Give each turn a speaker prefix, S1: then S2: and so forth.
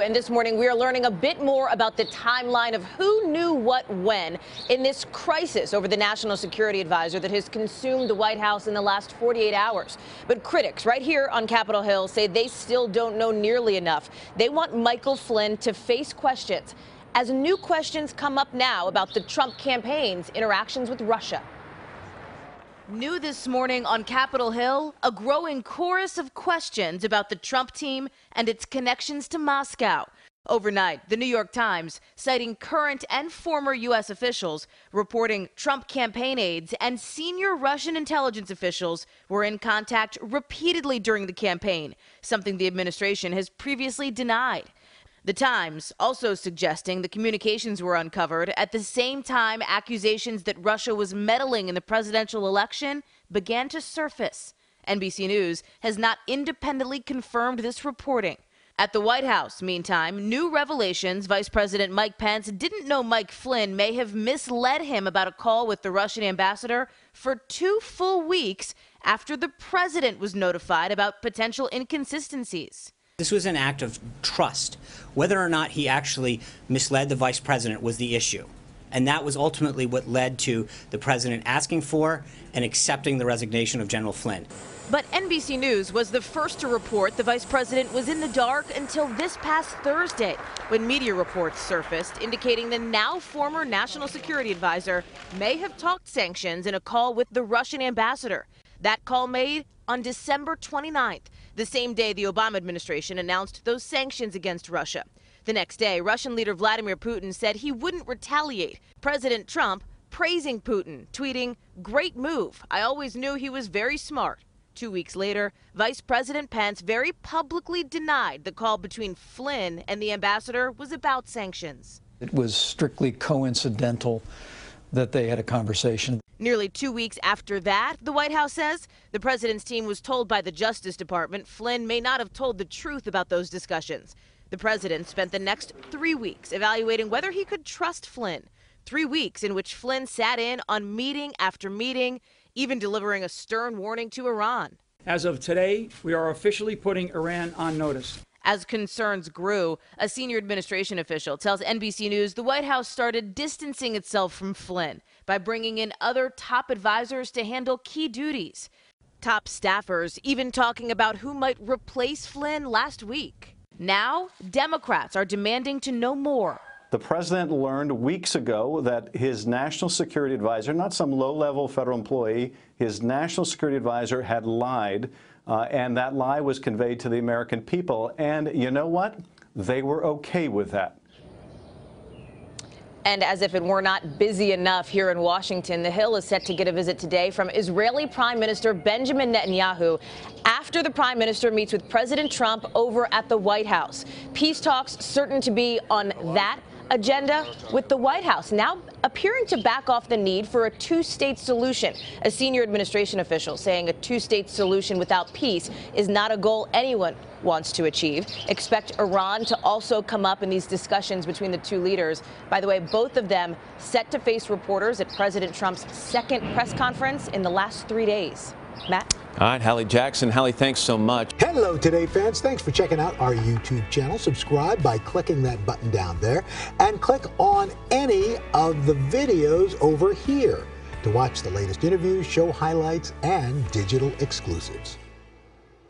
S1: And this morning, we are learning a bit more about the timeline of who knew what when in this crisis over the national security advisor that has consumed the White House in the last 48 hours. But critics right here on Capitol Hill say they still don't know nearly enough. They want Michael Flynn to face questions as new questions come up now about the Trump campaign's interactions with Russia. New this morning on Capitol Hill, a growing chorus of questions about the Trump team and its connections to Moscow. Overnight, the New York Times, citing current and former U.S. officials, reporting Trump campaign aides and senior Russian intelligence officials were in contact repeatedly during the campaign, something the administration has previously denied. The Times also suggesting the communications were uncovered at the same time accusations that Russia was meddling in the presidential election began to surface. NBC News has not independently confirmed this reporting. At the White House, meantime, new revelations Vice President Mike Pence didn't know Mike Flynn may have misled him about a call with the Russian ambassador for 2 full weeks after the president was notified about potential inconsistencies.
S2: This was an act of trust. Whether or not he actually misled the vice president was the issue. And that was ultimately what led to the president asking for and accepting the resignation of General Flynn.
S1: But NBC News was the first to report the vice president was in the dark until this past Thursday, when media reports surfaced indicating the now former national security advisor may have talked sanctions in a call with the Russian ambassador. That call made on December 29th, the same day the Obama administration announced those sanctions against Russia. The next day, Russian leader Vladimir Putin said he wouldn't retaliate. President Trump praising Putin, tweeting, "Great move. I always knew he was very smart." 2 weeks later, Vice President Pence very publicly denied the call between Flynn and the ambassador was about sanctions.
S3: It was strictly coincidental that they had a conversation.
S1: Nearly 2 weeks after that, the White House says, the president's team was told by the Justice Department Flynn may not have told the truth about those discussions. The president spent the next 3 weeks evaluating whether he could trust Flynn. 3 weeks in which Flynn sat in on meeting after meeting, even delivering a stern warning to Iran.
S4: As of today, we are officially putting Iran on notice.
S1: As concerns grew, a senior administration official tells NBC News the White House started distancing itself from Flynn by bringing in other top advisors to handle key duties. Top staffers even talking about who might replace Flynn last week. Now, Democrats are demanding to know more.
S5: The president learned weeks ago that his national security advisor, not some low-level federal employee, his national security advisor had lied. And that lie was conveyed to the American people. And you know what? They were okay with that.
S1: And as if it were not busy enough here in Washington, the Hill is set to get a visit today from Israeli Prime Minister Benjamin Netanyahu after the prime minister meets with President Trump over at the White House. Peace talks certain to be on that agenda, with the White House now appearing to back off the need for a two-state solution. A senior administration official saying a two-state solution without peace is not a goal anyone wants to achieve. Expect Iran to also come up in these discussions between the two leaders. By the way, both of them set to face reporters at President Trump's second press conference in the last 3 days. Matt?
S6: All right, Hallie Jackson. Hallie, thanks so much.
S7: Hello, Today fans. Thanks for checking out our YouTube channel. Subscribe by clicking that button down there and click on any of the videos over here to watch the latest interviews, show highlights, and digital exclusives.